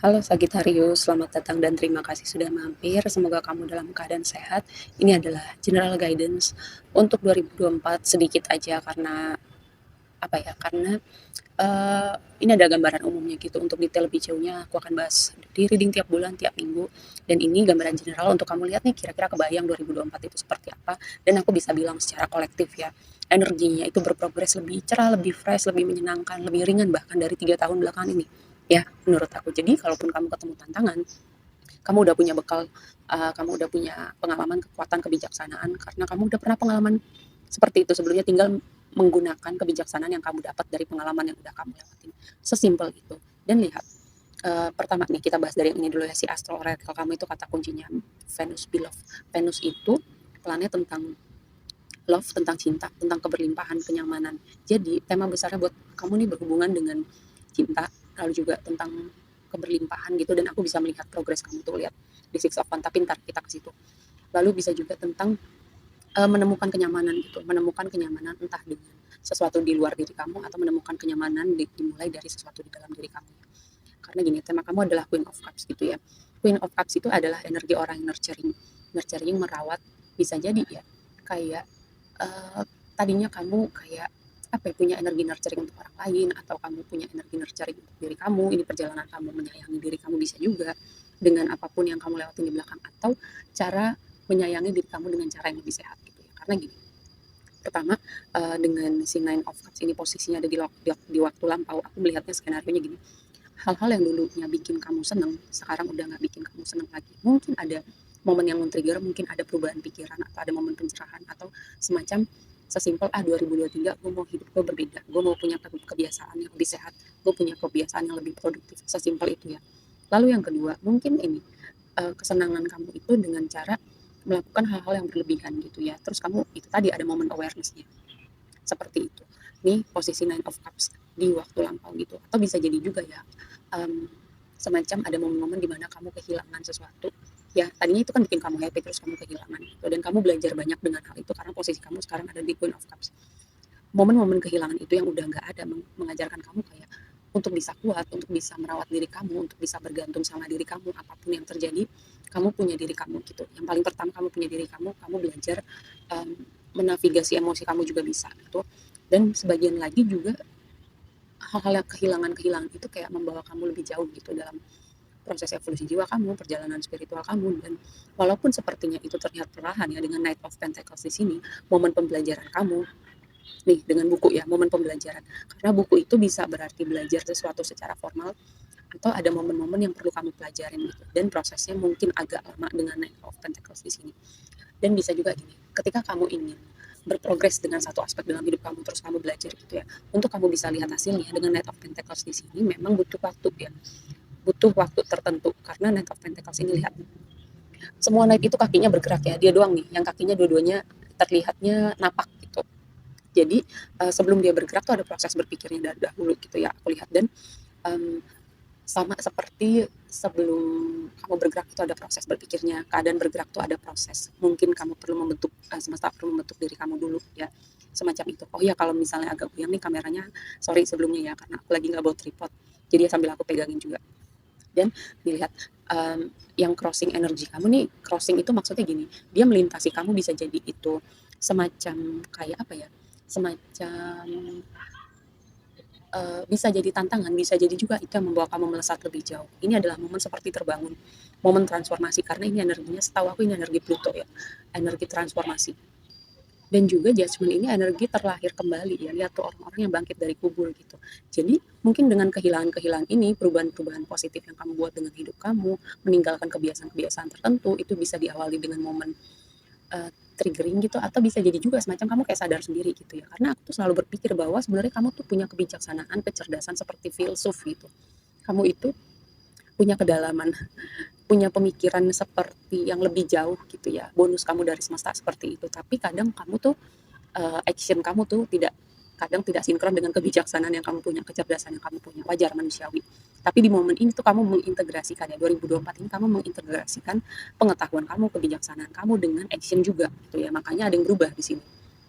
Halo Sagittarius, selamat datang dan terima kasih sudah mampir. Semoga kamu dalam keadaan sehat. Ini adalah general guidance untuk 2024 sedikit aja karena apa ya? Karena ini ada gambaran umumnya gitu. Untuk detail lebih jauhnya aku akan bahas di reading tiap bulan, tiap minggu. Dan ini gambaran general untuk kamu lihat nih kira-kira kebayang 2024 itu seperti apa. Dan aku bisa bilang secara kolektif ya, energinya itu berprogres lebih cerah, lebih fresh, lebih menyenangkan, lebih ringan bahkan dari 3 tahun belakangan ini. Ya, menurut aku. Jadi, kalaupun kamu ketemu tantangan, kamu udah punya bekal, kamu udah punya pengalaman, kekuatan, kebijaksanaan, karena kamu udah pernah pengalaman seperti itu sebelumnya, tinggal menggunakan kebijaksanaan yang kamu dapat dari pengalaman yang udah kamu lewatin. Sesimpel itu. Dan lihat, pertama nih kita bahas dari yang ini dulu ya, si astro oracle kamu itu kata kuncinya Venus Beloved. Venus itu planet tentang love, tentang cinta, tentang keberlimpahan, kenyamanan. Jadi tema besarnya buat kamu nih berhubungan dengan cinta, lalu juga tentang keberlimpahan gitu, dan aku bisa melihat progres kamu tuh, lihat di Six of Wands, tapi ntar kita ke situ. Lalu bisa juga tentang menemukan kenyamanan gitu, menemukan kenyamanan entah dengan sesuatu di luar diri kamu atau menemukan kenyamanan dimulai dari sesuatu di dalam diri kamu. Karena gini, tema kamu adalah Queen of Cups gitu ya. Queen of Cups itu adalah energi orang yang nurturing, nurturing merawat, bisa jadi ya kayak eh, tadinya kamu kayak apa ya, punya energi nurturing untuk orang lain, atau kamu punya energi nurturing untuk diri kamu, ini perjalanan kamu menyayangi diri kamu bisa juga dengan apapun yang kamu lewatin di belakang, atau cara menyayangi diri kamu dengan cara yang lebih sehat gitu ya. Karena gini, pertama dengan si Nine of Cups ini posisinya ada di waktu lampau, aku melihatnya skenario nya gini, hal-hal yang dulunya bikin kamu seneng sekarang udah nggak bikin kamu seneng lagi. Mungkin ada momen yang men-trigger, mungkin ada perubahan pikiran, atau ada momen pencerahan, atau semacam sesimpel 2023 gue mau hidup gue berbeda, gue mau punya kebiasaan yang lebih sehat, gue punya kebiasaan yang lebih produktif, sesimpel itu ya. Lalu yang kedua, mungkin ini kesenangan kamu itu dengan cara melakukan hal-hal yang berlebihan gitu ya. Terus kamu itu tadi ada momen awareness-nya seperti itu. Nih posisi Nine of Cups di waktu lampau gitu. Atau bisa jadi juga ya um, semacam ada momen-momen di mana kamu kehilangan sesuatu. Ya tadinya itu kan bikin kamu happy, terus kamu kehilangan gitu. Dan kamu belajar banyak dengan hal itu karena posisi kamu sekarang ada di Queen of Cups. Momen-momen kehilangan itu yang udah nggak ada mengajarkan kamu kayak untuk bisa kuat, untuk bisa merawat diri kamu, untuk bisa bergantung sama diri kamu, apapun yang terjadi, kamu punya diri kamu gitu. Yang paling pertama kamu punya diri kamu belajar um, menavigasi emosi kamu juga bisa gitu. Dan sebagian lagi juga hal-hal yang kehilangan-kehilangan itu kayak membawa kamu lebih jauh gitu dalam proses evolusi jiwa kamu, perjalanan spiritual kamu. Dan walaupun sepertinya itu terlihat perlahan ya dengan Knight of Pentacles di sini, momen pembelajaran kamu nih dengan buku ya, momen pembelajaran. Karena buku itu bisa berarti belajar sesuatu secara formal, atau ada momen-momen yang perlu kamu pelajarin gitu. Dan prosesnya mungkin agak lama dengan Knight of Pentacles di sini. Dan bisa juga gini, ketika kamu ingin berprogres dengan satu aspek dalam hidup kamu, terus kamu belajar gitu ya, untuk kamu bisa lihat hasilnya dengan Knight of Pentacles di sini memang butuh waktu ya, butuh waktu tertentu. Karena Knight of Pentacles ini, lihat, semua Knight itu kakinya bergerak ya, dia doang nih yang kakinya dua-duanya terlihatnya napak gitu. Jadi sebelum dia bergerak tuh ada proses berpikirnya dari dahulu gitu ya, aku lihat. Dan um, sama seperti sebelum kamu bergerak itu ada proses berpikirnya, keadaan bergerak itu ada proses. Mungkin kamu perlu membentuk, semesta perlu membentuk diri kamu dulu ya, semacam itu. Oh ya, kalau misalnya agak goyang nih kameranya, sorry sebelumnya ya, karena aku lagi nggak bawa tripod, jadi sambil aku pegangin juga. Dan dilihat yang crossing energi kamu nih, crossing itu maksudnya gini, dia melintasi kamu, bisa jadi itu semacam kayak apa ya, semacam bisa jadi tantangan, bisa jadi juga itu yang membawa kamu melesat lebih jauh. Ini adalah momen seperti terbangun, momen transformasi, karena ini energinya setahu aku ini energi Pluto ya, energi transformasi. Dan juga Judgment ini energi terlahir kembali ya, lihat tuh orang-orang yang bangkit dari kubur gitu. Jadi mungkin dengan kehilangan-kehilangan ini, perubahan-perubahan positif yang kamu buat dengan hidup kamu, meninggalkan kebiasaan-kebiasaan tertentu, itu bisa diawali dengan momen triggering gitu, atau bisa jadi juga semacam kamu kayak sadar sendiri gitu ya. Karena aku tuh selalu berpikir bahwa sebenarnya kamu tuh punya kebijaksanaan, kecerdasan seperti filsuf gitu. Kamu itu punya kedalaman, punya pemikiran seperti yang lebih jauh gitu ya. Bonus kamu dari semesta seperti itu. Tapi kadang kamu tuh action kamu tuh kadang tidak sinkron dengan kebijaksanaan yang kamu punya, kecerdasan yang kamu punya, wajar, manusiawi. Tapi di momen ini tuh kamu mengintegrasikan ya, 2024 ini kamu mengintegrasikan pengetahuan kamu, kebijaksanaan kamu dengan action juga gitu ya. Makanya ada yang berubah di sini.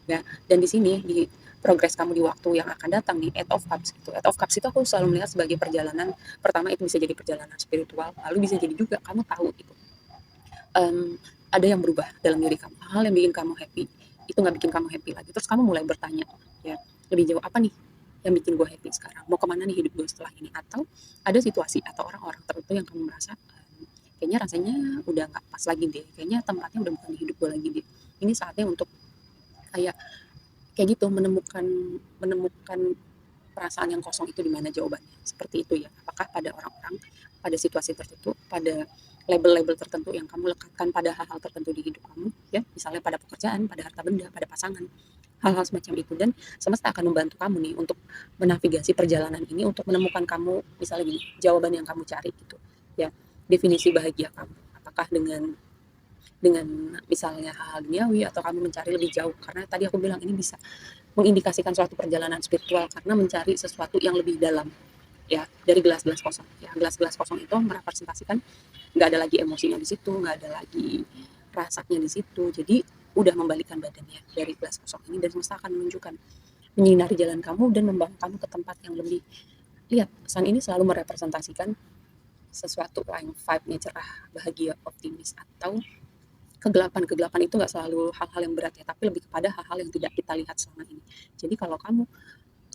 ya. Dan di sini di progres kamu di waktu yang akan datang nih, Eight of Cups gitu. Eight of Cups itu aku selalu melihat sebagai perjalanan, pertama itu bisa jadi perjalanan spiritual, lalu bisa jadi juga kamu tahu gitu, ada yang berubah dalam diri kamu, hal yang bikin kamu happy itu nggak bikin kamu happy lagi, terus kamu mulai bertanya ya, lebih jauh apa nih yang bikin gue happy sekarang, mau kemana nih hidup gue setelah ini, atau ada situasi atau orang-orang tertentu yang kamu merasa kayaknya rasanya udah nggak pas lagi deh, kayaknya tempatnya udah bukan di hidup gue lagi deh, ini saatnya untuk kayak kayak gitu, menemukan menemukan perasaan yang kosong itu di mana jawabannya, seperti itu ya. Apakah pada orang-orang, pada situasi tertentu, pada label-label tertentu yang kamu lekatkan pada hal-hal tertentu di hidup kamu, ya, misalnya pada pekerjaan, pada harta benda, pada pasangan, hal-hal semacam itu. Dan semesta akan membantu kamu nih untuk menavigasi perjalanan ini, untuk menemukan kamu, misalnya gini, jawaban yang kamu cari gitu, ya, definisi bahagia kamu. Apakah dengan misalnya hal-hal duniawi atau kamu mencari lebih jauh, karena tadi aku bilang ini bisa mengindikasikan suatu perjalanan spiritual karena mencari sesuatu yang lebih dalam ya dari gelas-gelas kosong ya, gelas-gelas kosong itu merepresentasikan nggak ada lagi emosinya di situ, nggak ada lagi rasanya di situ, jadi udah membalikkan badannya dari gelas kosong ini, dan semesta akan menunjukkan, menyinari jalan kamu dan membawa kamu ke tempat yang lebih, lihat sun ini selalu merepresentasikan sesuatu yang vibe-nya cerah, bahagia, optimis, atau kegelapan itu nggak selalu hal-hal yang berat ya, tapi lebih kepada hal-hal yang tidak kita lihat selama ini. Jadi kalau kamu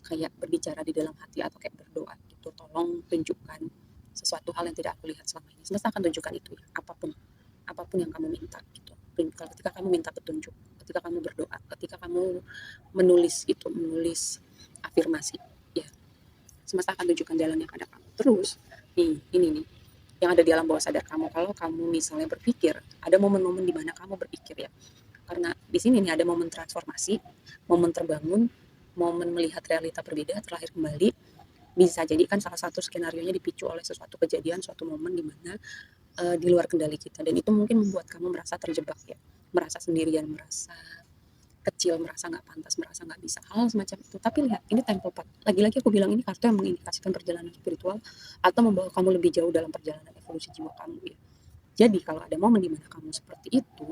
kayak berbicara di dalam hati atau kayak berdoa gitu, tolong tunjukkan sesuatu hal yang tidak aku lihat selama ini. Semesta akan tunjukkan itu ya, apapun apapun yang kamu minta gitu. Ketika kamu minta petunjuk, ketika kamu berdoa, ketika kamu menulis afirmasi, ya semesta akan tunjukkan jalannya pada kamu. Terus ini nih yang ada di alam bawah sadar kamu, kalau kamu misalnya berpikir, ada momen-momen di mana kamu berpikir ya, karena di sini nih ada momen transformasi, momen terbangun, momen melihat realita berbeda, terlahir kembali, bisa jadi kan salah satu skenario nya dipicu oleh sesuatu kejadian, suatu momen di mana di luar kendali kita, dan itu mungkin membuat kamu merasa terjebak ya, merasa sendirian, merasa kecil, merasa nggak pantas, merasa nggak bisa, hal semacam itu. Tapi lihat, ini temple part. Lagi-lagi aku bilang ini kartu yang mengindikasikan perjalanan spiritual atau membawa kamu lebih jauh dalam perjalanan evolusi jiwa kamu ya. Jadi kalau ada momen di mana kamu seperti itu,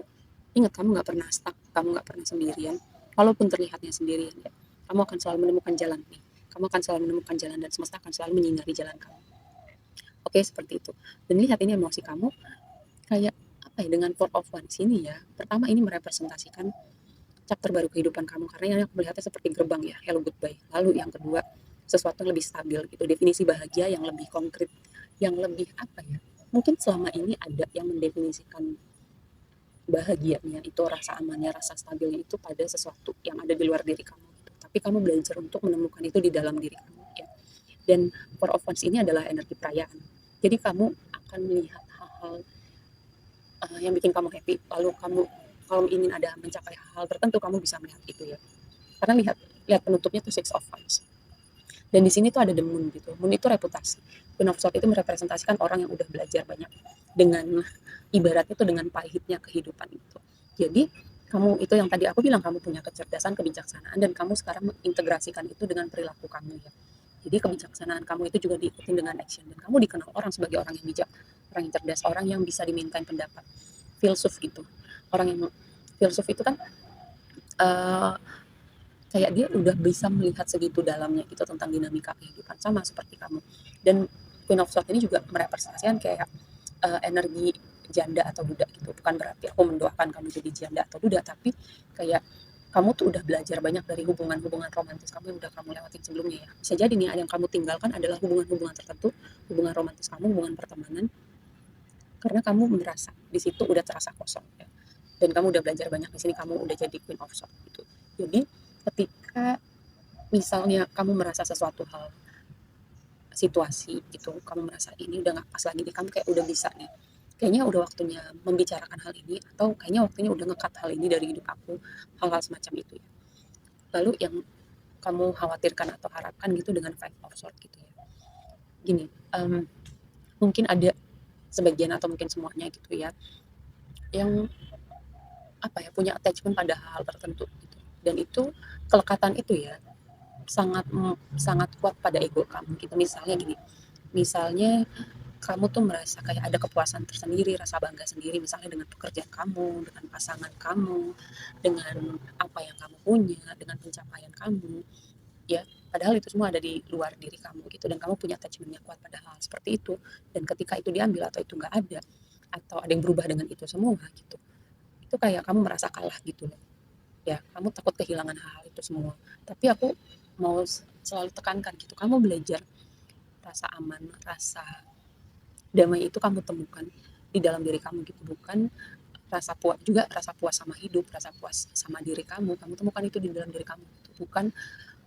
ingat kamu nggak pernah stuck, kamu nggak pernah sendirian. Walaupun terlihatnya sendirian ya, kamu akan selalu menemukan jalan nih. Kamu akan selalu menemukan jalan dan semesta akan selalu menyinari jalan kamu. Oke, seperti itu. Dan lihat ini emosi kamu kayak apa ya, dengan Four of Wands ini ya. Pertama ini merepresentasikan chapter baru kehidupan kamu, karena yang aku melihatnya seperti gerbang ya, hello goodbye. Lalu yang kedua, sesuatu yang lebih stabil gitu, definisi bahagia yang lebih konkret, yang lebih apa ya, mungkin selama ini ada yang mendefinisikan bahagianya itu rasa amannya, rasa stabilnya itu pada sesuatu yang ada di luar diri kamu gitu. Tapi kamu belajar untuk menemukan itu di dalam diri kamu ya. Dan Four of Wands ini adalah energi perayaan. Jadi kamu akan melihat hal-hal yang bikin kamu happy, lalu kamu kalau ingin ada mencapai hal tertentu kamu bisa melihat itu ya. Karena lihat lihat penutupnya tuh Six of Wands. Dan di sini tuh ada the moon gitu. Moon itu reputasi. Queen of Swords itu merepresentasikan orang yang udah belajar banyak dengan ibaratnya tuh dengan pahitnya kehidupan itu. Jadi kamu itu yang tadi aku bilang, kamu punya kecerdasan, kebijaksanaan, dan kamu sekarang mengintegrasikan itu dengan perilaku kamu ya. Jadi kebijaksanaan kamu itu juga diikuti dengan action, dan kamu dikenal orang sebagai orang yang bijak, orang yang cerdas, orang yang bisa dimintain pendapat. Filsuf gitu. Orang yang filsuf itu kan eh, kayak dia udah bisa melihat segitu dalamnya gitu tentang dinamika kehidupan, sama seperti kamu. Dan Queen of Swords ini juga merepresentasikan kayak energi janda atau duda gitu, bukan berarti aku mendoakan kamu jadi janda atau duda, tapi kayak kamu tuh udah belajar banyak dari hubungan-hubungan romantis kamu yang udah kamu lewatin sebelumnya ya. Bisa jadi nih yang kamu tinggalkan adalah hubungan-hubungan tertentu, hubungan romantis kamu, hubungan pertemanan, karena kamu merasa di situ udah terasa kosong ya. Dan kamu udah belajar banyak di sini, kamu udah jadi Queen of Swords gitu. Jadi ketika misalnya kamu merasa sesuatu hal, situasi gitu, kamu merasa ini udah nggak pas lagi nih, kamu kayak udah bisa nih, kayaknya udah waktunya membicarakan hal ini, atau kayaknya waktunya udah ngekat hal ini dari hidup aku, hal-hal semacam itu ya. Lalu yang kamu khawatirkan atau harapkan gitu dengan Five of Swords gitu ya, gini, mungkin ada sebagian atau mungkin semuanya gitu ya, yang apa ya, punya attachment pada hal tertentu gitu, dan itu kelekatan itu ya sangat sangat kuat pada ego kamu gitu. Misalnya gini, misalnya kamu tuh merasa kayak ada kepuasan tersendiri, rasa bangga sendiri misalnya dengan pekerjaan kamu, dengan pasangan kamu, dengan apa yang kamu punya, dengan pencapaian kamu, ya. Padahal itu semua ada di luar diri kamu gitu dan kamu punya attachment yang kuat pada hal seperti itu. Dan ketika itu diambil atau itu nggak ada, atau ada yang berubah dengan itu semua gitu, itu kayak kamu merasa kalah gitu loh. Ya, kamu takut kehilangan hal-hal itu semua. Tapi aku mau selalu tekankan gitu, kamu belajar rasa aman, rasa damai itu kamu temukan di dalam diri kamu gitu, bukan rasa puas juga, rasa puas sama hidup, rasa puas sama diri kamu temukan itu di dalam diri kamu gitu. Bukan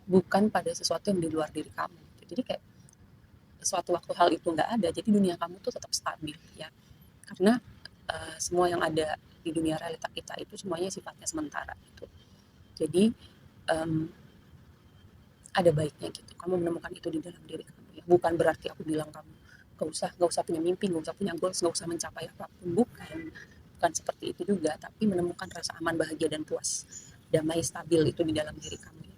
bukan pada sesuatu yang di luar diri kamu gitu. Jadi kayak suatu waktu hal itu nggak ada, jadi dunia kamu tuh tetap stabil ya. Karena semua yang ada di dunia realita kita itu semuanya sifatnya sementara gitu. Jadi um, ada baiknya gitu kamu menemukan itu di dalam diri kamu ya. Bukan berarti aku bilang kamu gak usah punya mimpi, gak usah punya goals, gak usah mencapai apapun, bukan seperti itu juga, tapi menemukan rasa aman, bahagia dan puas, damai, stabil itu di dalam diri kamu ya.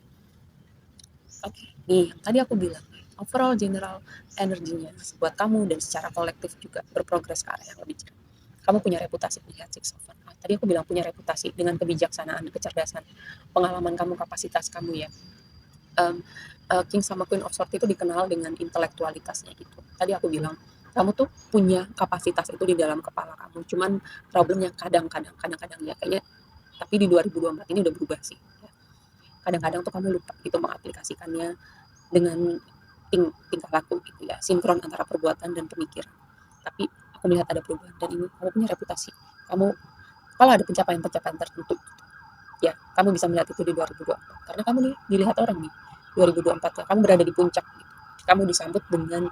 Oke, nih yang tadi aku bilang overall general energinya buat kamu dan secara kolektif juga berprogres ke arah yang lebih cerah. Kamu punya reputasi melihat Six of Wands. Tadi aku bilang punya reputasi dengan kebijaksanaan, kecerdasan, pengalaman kamu, kapasitas kamu ya. um, King sama Queen of Swords itu dikenal dengan intelektualitasnya gitu. Tadi aku bilang, kamu tuh punya kapasitas itu di dalam kepala kamu. Cuman problemnya kadang-kadang ya kayaknya, tapi di 2024 ini udah berubah sih. Ya. Kadang-kadang tuh kamu lupa gitu mengaplikasikannya dengan tingkah laku gitu ya, sinkron antara perbuatan dan pemikiran. Tapi aku melihat ada perubahan dan ini kamu punya reputasi. Kamu kalau ada pencapaian-pencapaian tertentu ya kamu bisa melihat itu di 2024 karena kamu nih dilihat orang nih 2024 ya kamu berada di puncak gitu. Kamu disambut dengan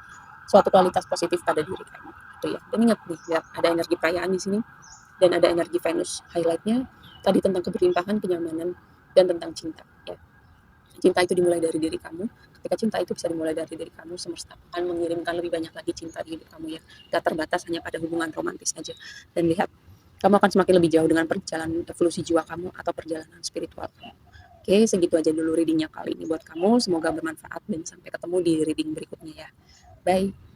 suatu kualitas positif pada diri kamu gitu ya. Dan ingat nih ya, ada energi perayaan di sini dan ada energi Venus highlightnya tadi tentang keberlimpahan, kenyamanan dan tentang cinta ya. Cinta itu dimulai dari diri kamu. Ketika cinta itu bisa dimulai dari diri kamu, semesta akan mengirimkan lebih banyak lagi cinta di hidup kamu ya. Gak terbatas hanya pada hubungan romantis saja. Dan lihat, kamu akan semakin lebih jauh dengan perjalanan evolusi jiwa kamu atau perjalanan spiritual kamu. Oke, segitu aja dulu readingnya kali ini buat kamu. Semoga bermanfaat dan sampai ketemu di reading berikutnya ya. Bye.